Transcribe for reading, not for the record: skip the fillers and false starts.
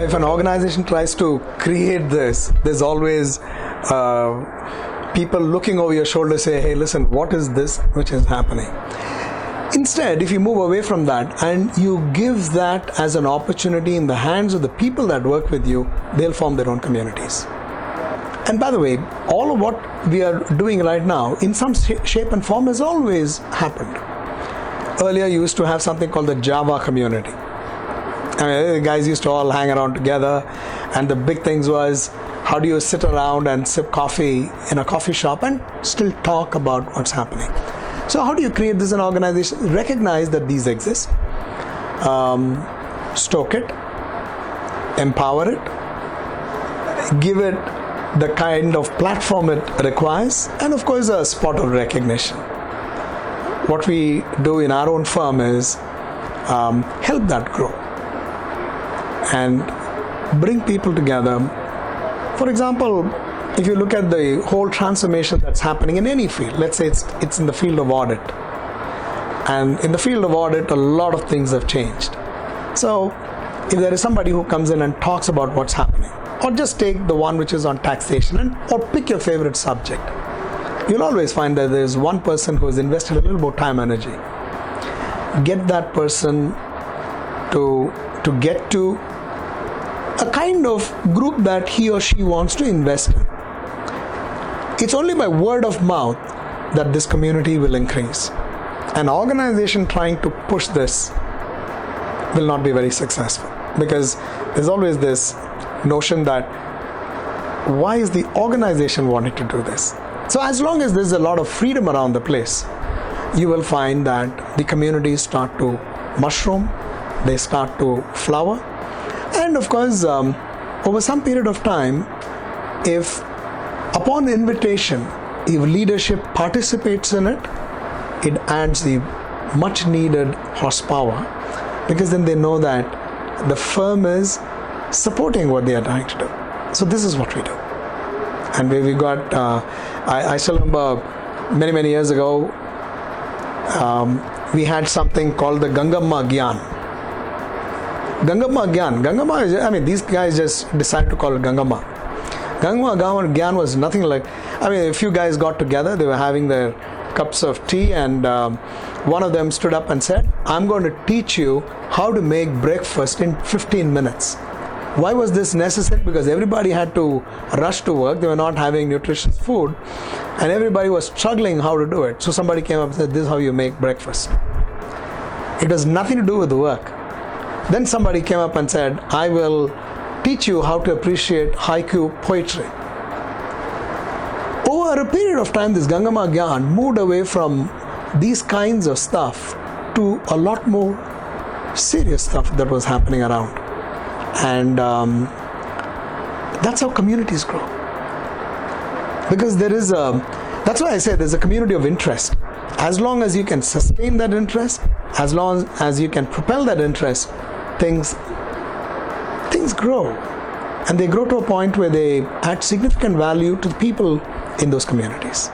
If an organization tries to create this, there's always people looking over your shoulder say, hey, listen, what is this which is happening? Instead, if you move away from that and you give that as an opportunity in the hands of the people that work with you, they'll form their own communities. And by the way, all of what we are doing right now, in some shape and form, has always happened. Earlier, you used to have something called the Java community. The guys used to all hang around together, and the big things was, how do you sit around and sip coffee in a coffee shop and still talk about what's happening? So how do you create this in an organization? Recognize that these exist, stoke it, empower it, give it the kind of platform it requires, and of course a spot of recognition. What we do in our own firm is help that grow and bring people together. For example, if you look at the whole transformation that's happening in any field, let's say it's in the field of audit. And in the field of audit, a lot of things have changed. So if there is somebody who comes in and talks about what's happening, or just take the one which is on taxation, or pick your favorite subject, you'll always find that there's one person who has invested a little more time and energy. Get that person to get to a kind of group that he or she wants to invest in. It's only by word of mouth that this community will increase. An organization trying to push this will not be very successful, because there's always this notion that why is the organization wanting to do this? So as long as there's a lot of freedom around the place, you will find that the communities start to mushroom, they start to flower. And of course, over some period of time, if upon invitation, if leadership participates in it, it adds the much needed horsepower, because then they know that the firm is supporting what they are trying to do. So this is what we do. And we got, I still remember many years ago, we had something called the Gangamma Gyan. Gangamma is, these guys just decided to call it Gangamma. Gangamma Gyan was nothing like, a few guys got together, they were having their cups of tea, and one of them stood up and said, I'm going to teach you how to make breakfast in 15 minutes. Why was this necessary? Because everybody had to rush to work, they were not having nutritious food, and everybody was struggling how to do it. So somebody came up and said, this is how you make breakfast. It has nothing to do with the work. Then somebody came up and said, I will teach you how to appreciate haiku poetry. Over a period of time, this Gangamma Gyan moved away from these kinds of stuff to a lot more serious stuff that was happening around. And that's how communities grow. Because that's why I say there's a community of interest. As long as you can sustain that interest, as long as you can propel that interest, things grow. And they grow to a point where they add significant value to the people in those communities.